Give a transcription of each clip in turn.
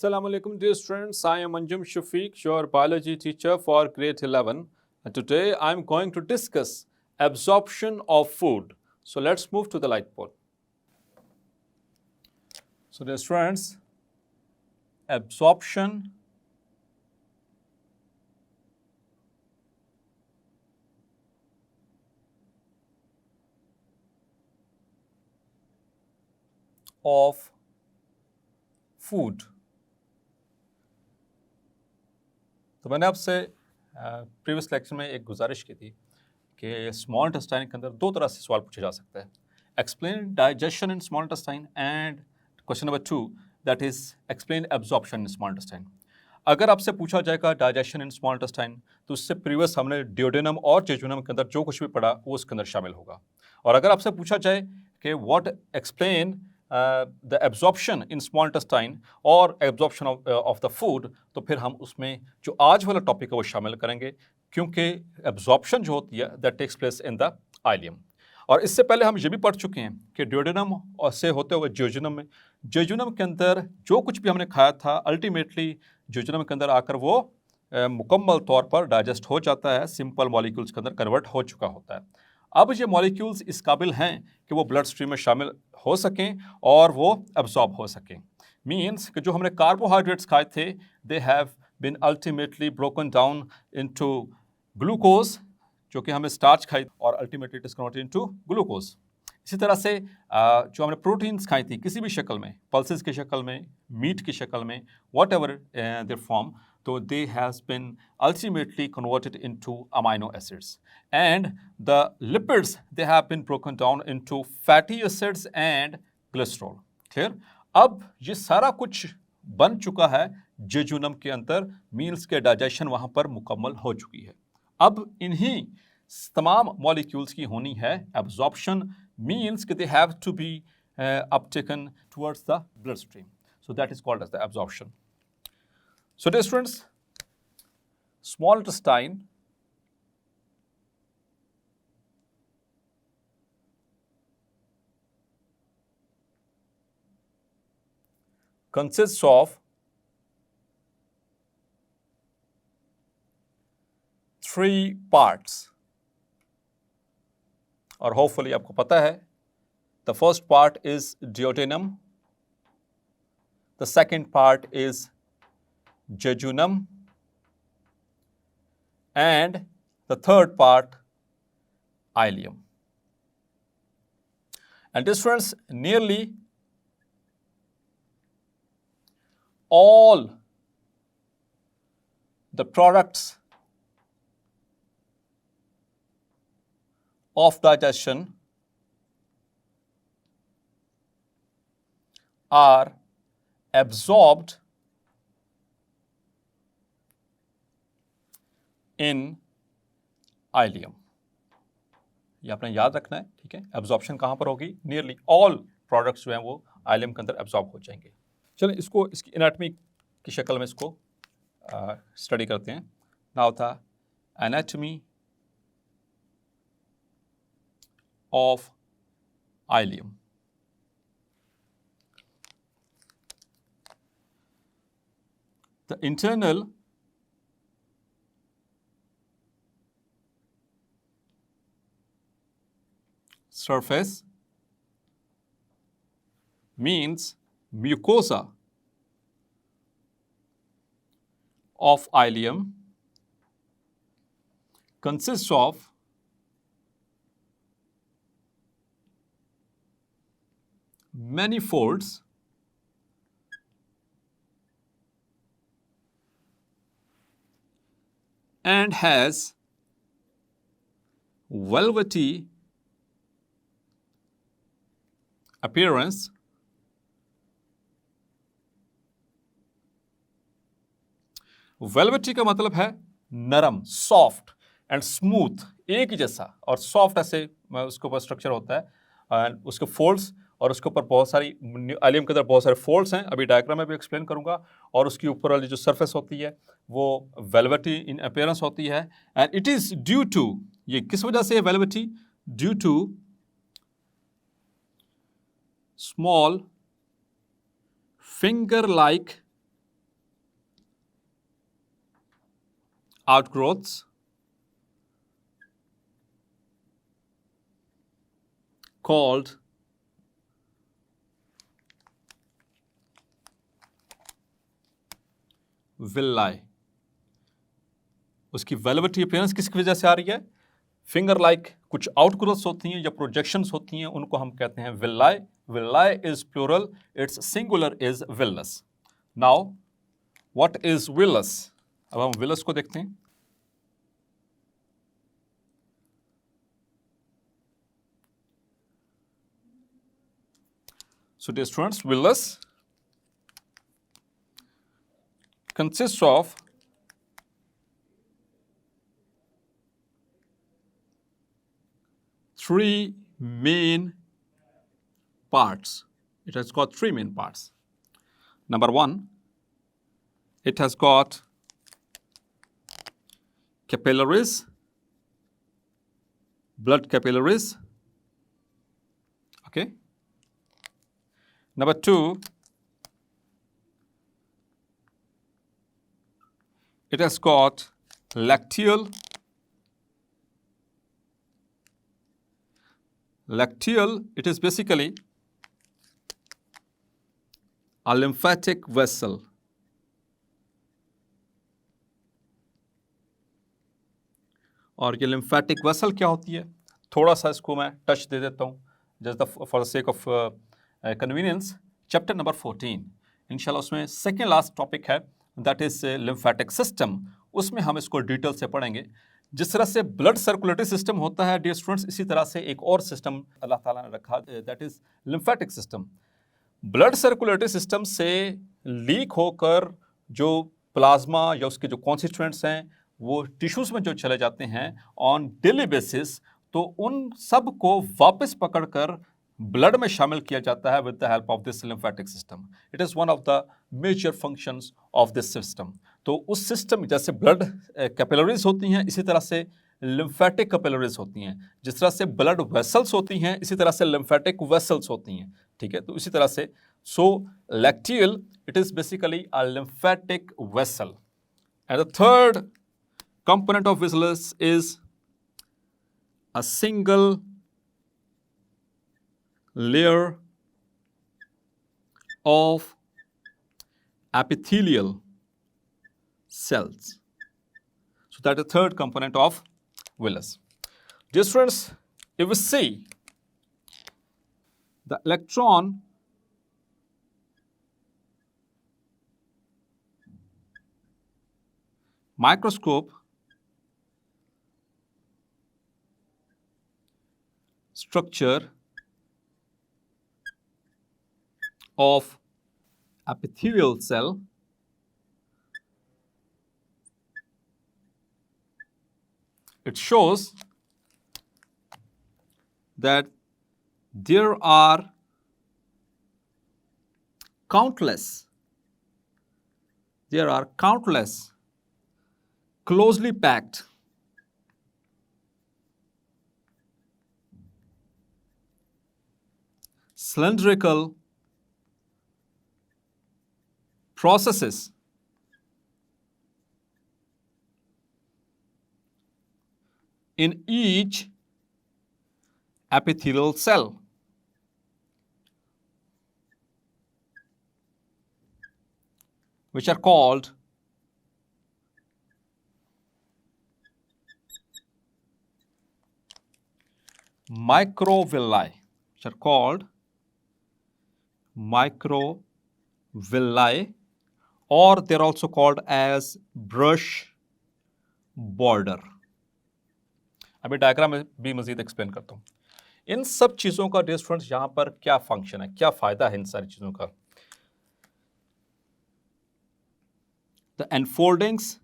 Assalamu alaikum dear students, I am Anjum Shafiq, your biology teacher for grade 11, and today I am going to discuss absorption of food. So let's move to the whiteboard. So dear students, absorption of food. तो मैंने आपसे previous lecture में एक गुजारिश की थी कि small intestine के अंदर दो तरह से सवाल पूछा जा सकता है. Explain digestion in small intestine and question number 2 that is explain absorption in small intestine. अगर आपसे पूछा जाएगा डाइजेशन इन स्मॉल इंटेस्टाइन तो उससे प्रीवियस हमने ड्यूडेनम और जेजुनम के अंदर जो कुछ भी पढ़ा वो उसके अंदर शामिल होगा. और अगर आपसे पूछा जाए कि what explain the absorption in small intestine और एब्जॉर्प्शन ऑफ द फूड, तो फिर हम उसमें जो आज वाला टॉपिक है वो शामिल करेंगे, क्योंकि एब्जॉर्प्शन जो होती है that takes place in the ileum. और इससे पहले हम ये भी पढ़ चुके हैं कि ड्यूडेनम से होते हुए जेजुनम के अंदर जो कुछ भी हमने खाया था अल्टीमेटली जेजुनम के अंदर आकर वो मुकम्मल तौर पर डाइजेस्ट हो जाता है, सिंपल मॉलिक्यूल्स के अंदर कन्वर्ट हो चुका होता है. अब ये मॉलिक्यूल्स इस काबिल हैं कि वो ब्लड स्ट्रीम में शामिल हो सकें और वो एब्जॉर्ब हो सकें. मीन्स कि जो हमने कार्बोहाइड्रेट्स खाए थे they have been ultimately broken down into glucose, जो कि हमने स्टार्च खाई और ultimately it is converted into glucose. इसी तरह से जो हमने प्रोटीन्स खाई थी किसी भी शक्ल में, पल्सेस की शक्ल में, मीट की शक्ल में, what ever there form, so they has been ultimately converted into amino acids, and the lipids they have been broken down into fatty acids and cholesterol. Clear? अब ये सारा कुछ बन चुका है जेजुनम के अंदर, मील्स के डाइजेशन वहाँ पर मुकम्मल हो चुकी है. अब इन्हीं तमाम मॉलिक्यूल्स की होनी है एब्जॉर्प्शन, मीन्स कि they have to be uptaken towards the bloodstream. So that is called as the absorption. So dear students, small intestine consists of three parts. और hopefully आपको पता है, the first part is duodenum, the second part is jejunum, and the third part ileum. And this friends, nearly all the products of digestion are absorbed in ileum. ये आपने याद रखना है, ठीक है. एब्जॉर्प्शन कहाँ पर होगी? नियरली ऑल प्रोडक्ट्स जो हैं वो आइलियम के अंदर एब्जॉर्ब हो जाएंगे. चलिए इसको इसकी एनाटॉमी की शक्ल में इसको स्टडी करते हैं. नाउ था anatomy of ileum. The internal surface means mucosa of ileum consists of many folds and has velvety appearance velvety का मतलब है नरम, सॉफ्ट एंड स्मूथ, एक ही जैसा. और सॉफ्ट ऐसे उसके ऊपर स्ट्रक्चर होता है, उसके फोल्ड्स, और उसके ऊपर बहुत सारी आइलियम के अंदर बहुत सारे फोल्ड्स हैं, अभी डायग्राम में भी एक्सप्लेन करूंगा. और उसकी ऊपर वाली जो सरफेस होती है वो वेलवेटी इन अपीयरेंस होती है. And it is due to, ये किस वजह से velvety? Due to small finger-like outgrowths called villi. उसकी वेलवेटी अपीयरेंस किसकी वजह से आ रही है? फिंगर लाइक कुछ आउटग्रोथ्स होती हैं या प्रोजेक्शंस होती हैं, उनको हम कहते हैं villi. Villi is plural, its singular is villus. Now what is villus? अब हम विलस को देखते हैं. So dear students, villus consists of three main parts. It has got three main parts. Number one, it has got capillaries, blood capillaries. Okay. Number two, it has got lacteal. Lacteal, it is basically a lymphatic vessel. और ये lymphatic vessel क्या होती है? थोड़ा सा इसको मैं touch दे देता हूँ just for the sake of convenience. Chapter number 14 इंशाल्लाह उसमें सेकेंड लास्ट टॉपिक है, दैट इज लिम्फेटिक सिस्टम. उसमें हम इसको डिटेल से पढ़ेंगे. जिस तरह से ब्लड सर्कुलेटरी सिस्टम होता है डियर स्टूडेंट्स, इसी तरह से एक और सिस्टम अल्लाह ताला ने रखा, that is lymphatic system. Blood circulatory system से लीक होकर जो प्लाज्मा या उसके जो कॉन्स्टिट्यूएंट्स हैं वो टिश्यूज में जो चले जाते हैं ऑन डेली बेसिस, तो उन सब को वापस पकड़कर ब्लड में शामिल किया जाता है with the help of this lymphatic system. It is one of the major functions of this system. तो उस सिस्टम, जैसे ब्लड कैपिलरीज होती हैं, इसी तरह से लिम्फेटिक कैपिलरीज होती हैं. जिस तरह से ब्लड वेसल्स होती हैं, इसी तरह से लिम्फेटिक वेसल्स होती हैं. ठीक है, तो इसी तरह से so lacteal, it is basically a lymphatic vessel. And the third component of villus is a single layer of epithelial cells. So that is the third component of villus. Dear students, if we see the electron microscope structure of epithelial cell, it shows that there are countless closely packed cylindrical processes in each epithelial cell. Which are called microvilli, or they're also called as brush border. अभी diagram में भी मजीद explain करता हूँ. इन सब चीज़ों का dear students यहाँ पर क्या फंक्शन है, क्या फ़ायदा है इन सारी चीज़ों का? The enfoldings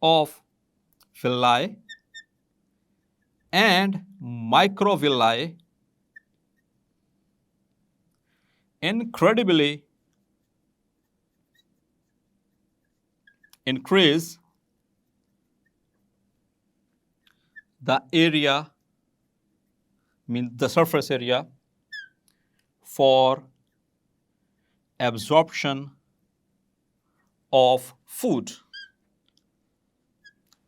of villi and microvilli incredibly increase the area, means the surface area for absorption of food,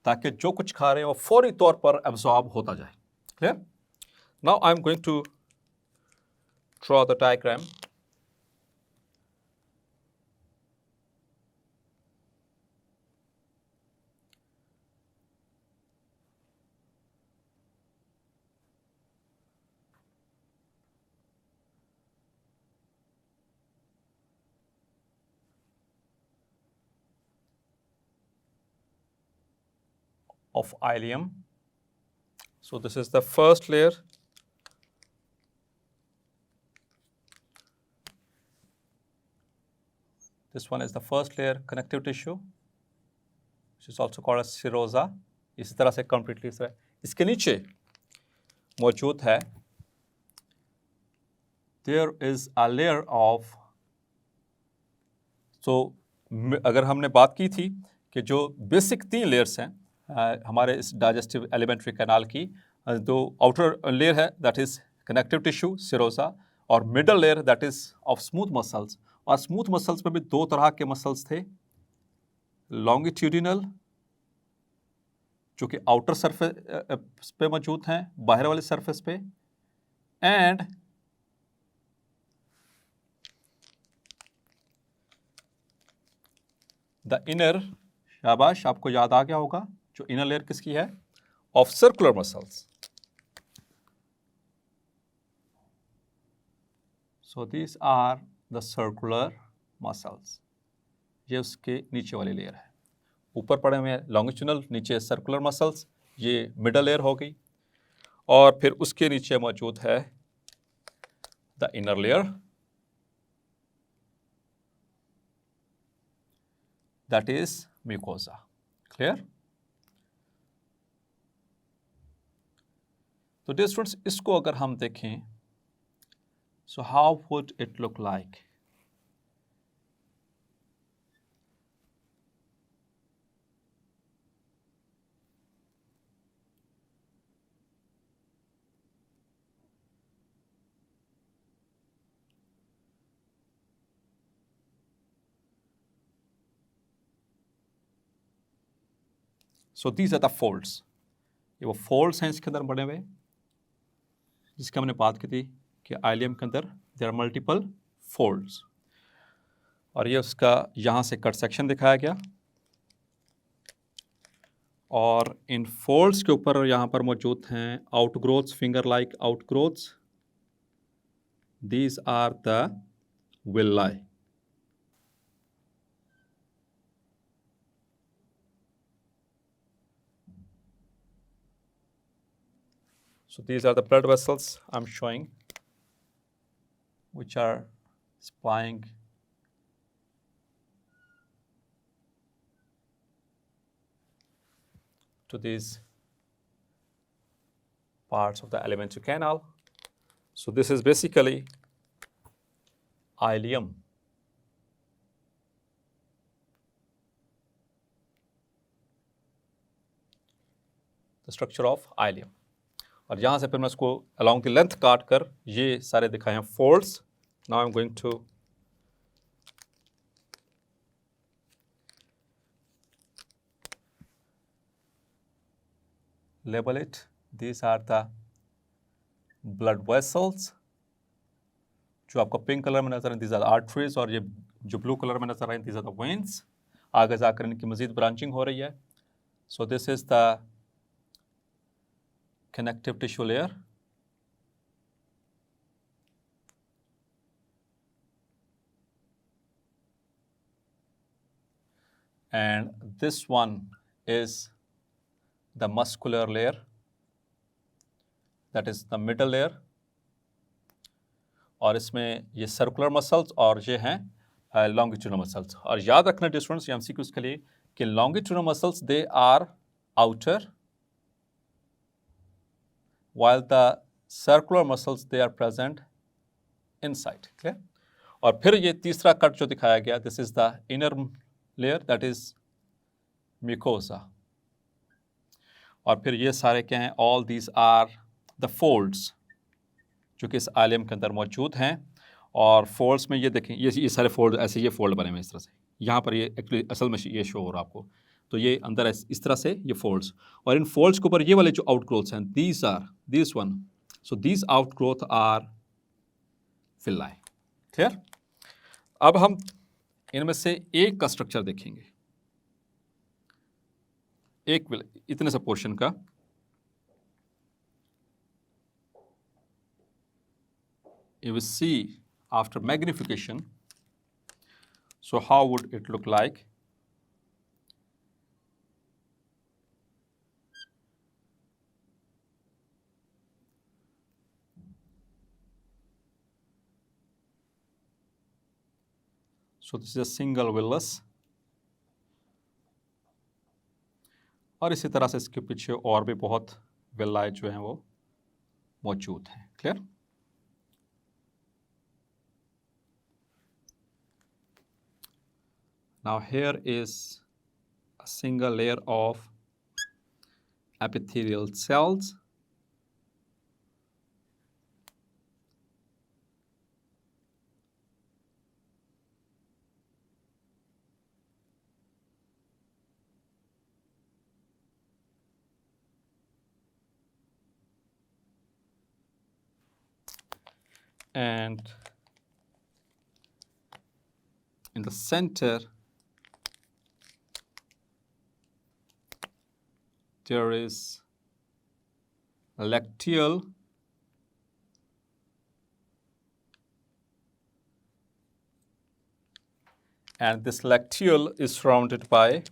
ताकि जो कुछ खा रहे हैं वो फौरी तौर पर एब्जॉर्ब होता जाए। Clear? Now I am going to draw the diagram. Of ileum. So this is the first layer. This one is the first layer, connective tissue, which is also called as serosa. इसी तरह से completely इस तरह इसके नीचे मौजूद है, there is a layer of, so अगर हमने बात की थी कि जो बेसिक 3 लेयर्स हैं हमारे इस डाइजेस्टिव एलिमेंट्री कैनाल की, जो आउटर लेयर है that is connective tissue serosa, और middle layer that is of smooth muscles. और स्मूथ मसल्स में भी 2 तरह के मसल्स थे, लॉन्गिट्यूडिनल जो कि आउटर सरफेस पे मौजूद हैं, बाहर वाले सरफेस पे, एंड द इनर, शाबाश आपको याद आ गया होगा जो इनर लेयर किसकी है, of circular muscles. So this are the circular muscles, ये उसके नीचे वाली लेयर है। ऊपर पड़े हुए हैं लॉन्गिट्यूडिनल, नीचे सर्कुलर मसल्स, ये मिडल लेयर हो गई। और फिर उसके नीचे मौजूद है the inner layer that is mucosa. Clear? तो डियर स्टूडेंट्स, इसको अगर हम देखें, so how would it look like? So these are the folds, ये वो फोल्ड्स हैं इसके अंदर बने हुए, जिसकी हमने बात की थी कि आइलियम के अंदर देयर आर मल्टीपल फोल्ड्स। और ये उसका यहाँ से कट सेक्शन दिखाया गया, और इन फोल्ड्स के ऊपर यहाँ पर मौजूद हैं outgrowths, finger like outgrowths, these are the villi. So these are the blood vessels I'm showing, which are supplying to these parts of the alimentary canal. So this is basically ileum. The structure of ileum. और यहाँ से फिर मैं इसको along the length काट कर ये सारे दिखाए हैं folds. Now I'm going to label it. These are the blood vessels जो आपको पिंक कलर में नजर आए, these are the arteries, और ये जो ब्लू कलर में नजर आए, these are the veins. आगे जाकर इनकी मजीद ब्रांचिंग हो रही है. So this is the connective tissue layer. And this one is the muscular layer, that is the middle layer. और इसमें ये सर्कुलर मसल्स और ये हैं लॉन्गिट्यूडनल मसल्स. और याद रखना डिस्टेंस ये एमसीक्यूज के लिए कि longitudinal muscles they are outer, while the circular muscles they are present inside. Clear? और फिर ये तीसरा कट जो दिखाया गया, this is the inner layer, that is mucosa. और फिर ये सारे क्या हैं, all these are the folds जो कि इस आलियम के अंदर मौजूद हैं. और फोल्ड्स में ये देखें, ये सारे फोल्ड ऐसे ये फोल्ड बने हुए हैं इस तरह से, यहाँ पर ये एक्चुअली असल में ये शो हो रहा है आपको, तो ये अंदर इस तरह से ये फोल्ड्स, और इन फोल्ड्स के ऊपर ये वाले जो आउटग्रोथ्स हैं, this one, so these outgrowth are villi. Clear? अब हम इनमें से एक का स्ट्रक्चर देखेंगे, एक इतने से पोर्शन का। You will see after magnification, so how would it look like? So this is a single villus, और इसी तरह से इसके पीछे और भी बहुत विल्लाएं जो हैं वो मौजूद हैं। Clear? Now here is a single layer of epithelial cells, and in the center there is a lacteal and this lacteal is surrounded by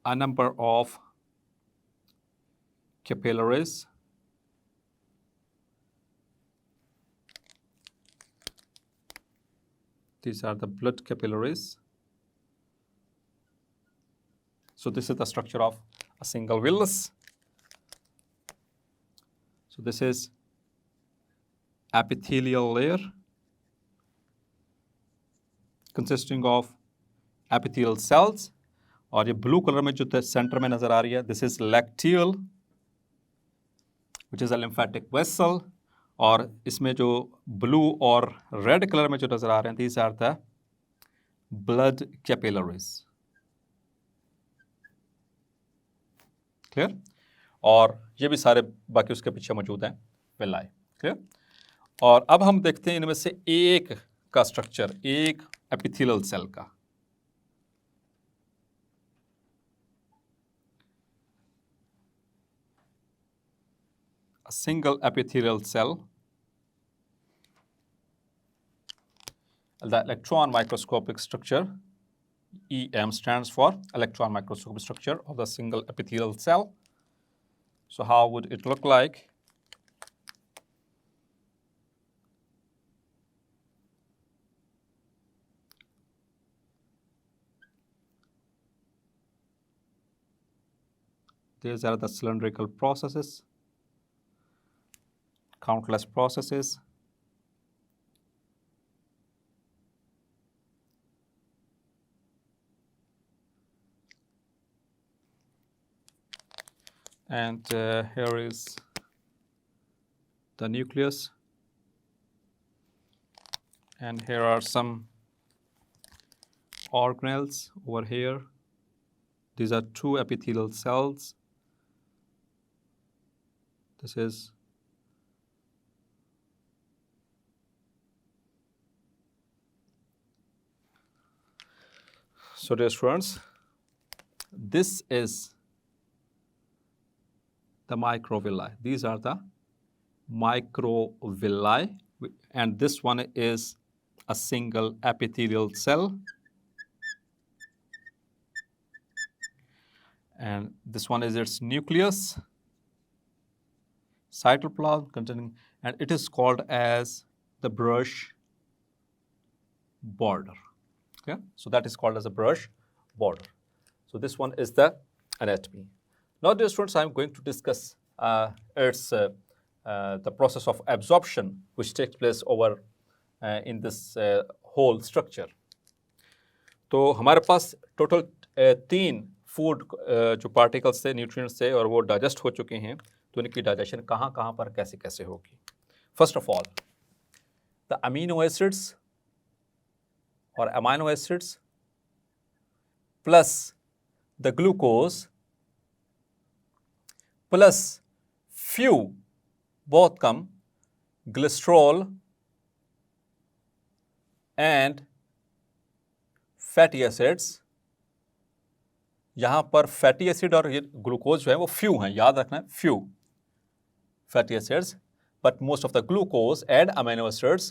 a number of capillaries. These are the blood capillaries. So this is the structure of a single villus. So this is epithelial layer consisting of epithelial cells, और ये blue colour में जो centre में नजर आ रही है, this is lacteal which is a lymphatic vessel, और इसमें जो ब्लू और रेड कलर में जो नजर आ रहे हैं, these are the blood capillaries. Clear? और ये भी सारे बाकी उसके पीछे मौजूद हैं विल्लाई। क्लियर? और अब हम देखते हैं इनमें से एक का स्ट्रक्चर, एक एपिथेलियल सेल का। A single epithelial cell. The electron microscopic structure, EM, stands for electron microscopic structure of the single epithelial cell. So how would it look like? These are the cylindrical processes, countless processes. And here is the nucleus, and here are some organelles over here. These are two epithelial cells. This is so dear students, this is the microvilli. These are the microvilli, and this one is a single epithelial cell, and this one is its nucleus, cytoplasm containing, and it is called as the brush border. Okay, so that is called as a brush border. So this one is the anatomy. Now dear students, I am going to discuss the process of absorption which takes place over in this whole structure. तो हमारे पास total 3 food जो particles थे, nutrients थे, और वो digest हो चुके हैं। तो इनकी डाइजेशन कहाँ कहाँ पर कैसे कैसे होगी? First of all the amino acids or amino acids plus the glucose plus few, both come, glycerol and fatty acids. यहां पर फैटी एसिड और ग्लूकोज जो है वो फ्यू हैं, याद रखना है, few fatty acids, but most of the glucose and amino acids,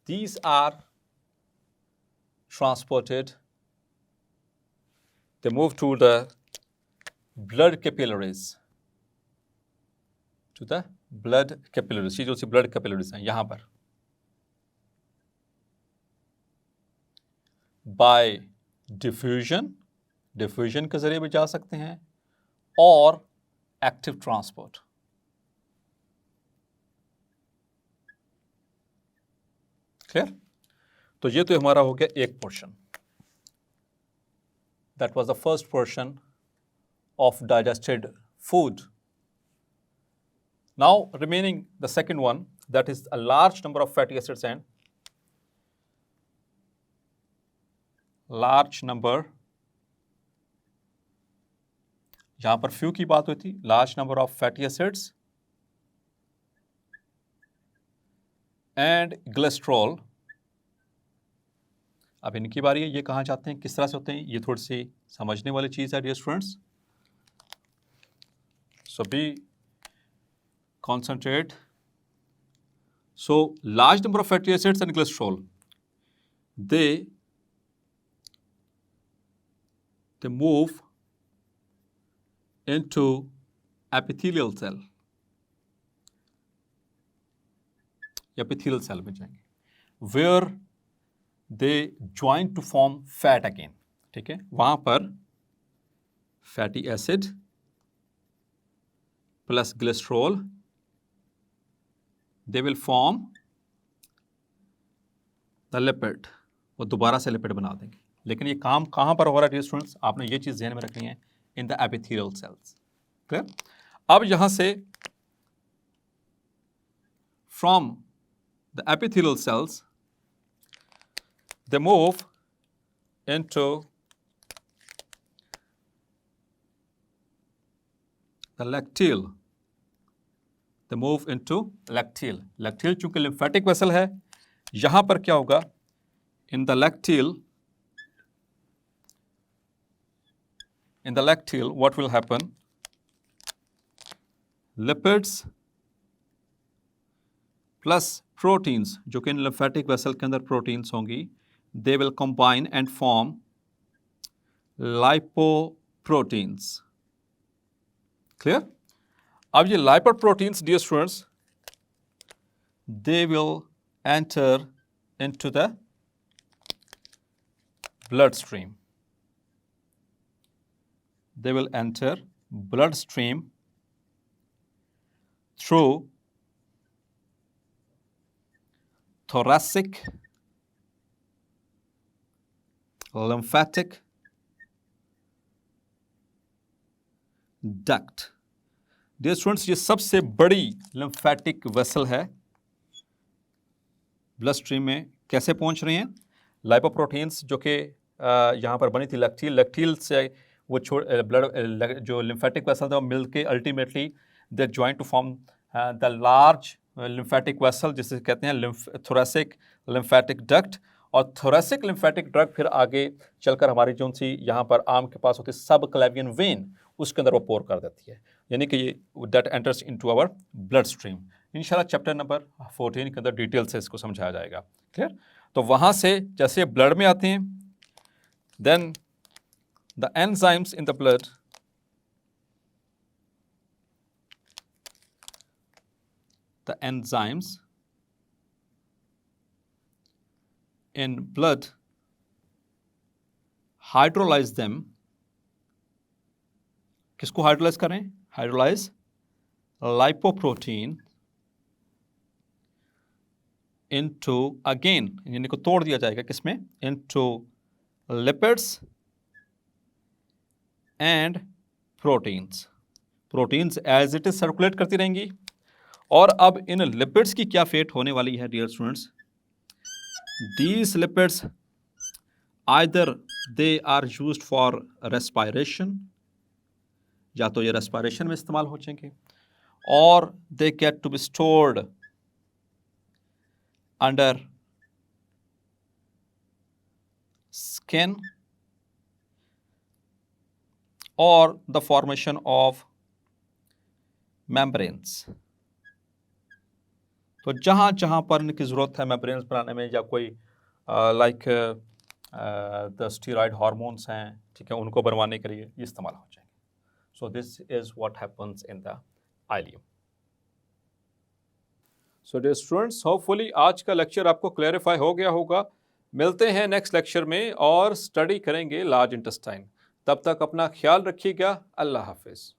these are transported, they move to the blood capillaries, to the blood capillaries, ये जो सी blood capillaries हैं यहां पर, by diffusion, diffusion के जरिए भी जा सकते हैं, और एक्टिव ट्रांसपोर्ट। क्लियर? तो ये तो हमारा हो गया एक portion, that was the first portion of digested food. Now remaining the second one, that is a large number of fatty acids and large number, यहां पर फ्यू की बात हुई थी, large number of fatty acids and glycerol. अब इनकी बारी है, ये कहां जाते हैं, किस तरह से होते हैं, ये थोड़ी सी समझने वाली चीज है dear students. So be concentrate. So large number of fatty acids and glycerol, they move into epithelial cell, epithelial cell में जाएंगे, where they join to form fat again। ठीक है, वहां पर fatty acid plus glycerol, they will form the lipid, वो दोबारा से lipid बना देंगे। लेकिन ये काम कहां पर हो रहा है स्टूडेंट्स, आपने ये चीज ध्यान में रखनी है, in the epithelial cells. Clear? अब यहां से from the epithelial cells they move into the lacteal, they move into lacteal. Lacteal चूंकि लिम्फेटिक वेसल है, यहां पर क्या होगा, in the lacteal what will happen, lipids plus proteins, जो कि lymphatic vessel के अंदर proteins होंगी, they will combine and form lipoproteins। clear? अब ये lipoproteins dear students, they will enter into the bloodstream, they will enter bloodstream through thoracic lymphatic duct। Dear students, ये सबसे बड़ी लिम्फेटिक वेसल है, blood stream में कैसे पहुंच रही हैं, लाइपोप्रोटीन्स जो कि यहाँ पर बनी थी लैक्टिल, लैक्टिल से वो ब्लड जो लिम्फेटिक वेसल था वो मिल के ultimately they join to form the large lymphatic vessel, जिसे कहते हैं थोरेसिक लिम्फेटिक डक्ट। और थोरेसिक लिम्फेटिक डक्ट फिर आगे चलकर हमारी जो सी यहाँ पर आम के पास होती है सब क्लेवियन वेन, उसके अंदर वो पोर कर देती है, यानी कि ये that enters into our blood stream. इंशाल्लाह चैप्टर नंबर 14 के अंदर डिटेल से इसको समझाया जाएगा। क्लियर? तो वहाँ से जैसे ब्लड में आते हैं, then the enzymes in the blood in blood hydrolyze them। किसको हाइड्रोलाइज करें, हाइड्रोलाइज लाइपोप्रोटीन इनटू, अगेन यानी को तोड़ दिया जाएगा किसमें, into lipids and proteins. Proteins as it is circulate करती रहेंगी और अब इन लिपिड्स की क्या फेट होने वाली है dear students? These lipids either they are used for respiration, या तो ये रेस्पायरेशन में इस्तेमाल हो जाएंगे, और they get to be stored under skin और द फॉर्मेशन ऑफ मेम्ब्रेन्स। तो जहां जहां पर इनकी जरूरत है मेम्ब्रेन्स बनाने में, या कोई लाइक द स्टीरॉयड हार्मोन्स हैं, ठीक है, उनको बनवाने के लिए ये इस्तेमाल हो जाएंगे। So this is what happens in the ileum. So dear students, hopefully आज का लेक्चर आपको क्लैरिफाई हो गया होगा। मिलते हैं नेक्स्ट लेक्चर में और स्टडी करेंगे लार्ज इंटेस्टाइन। तब तक अपना ख्याल रखिएगा। अल्लाह हाफिज।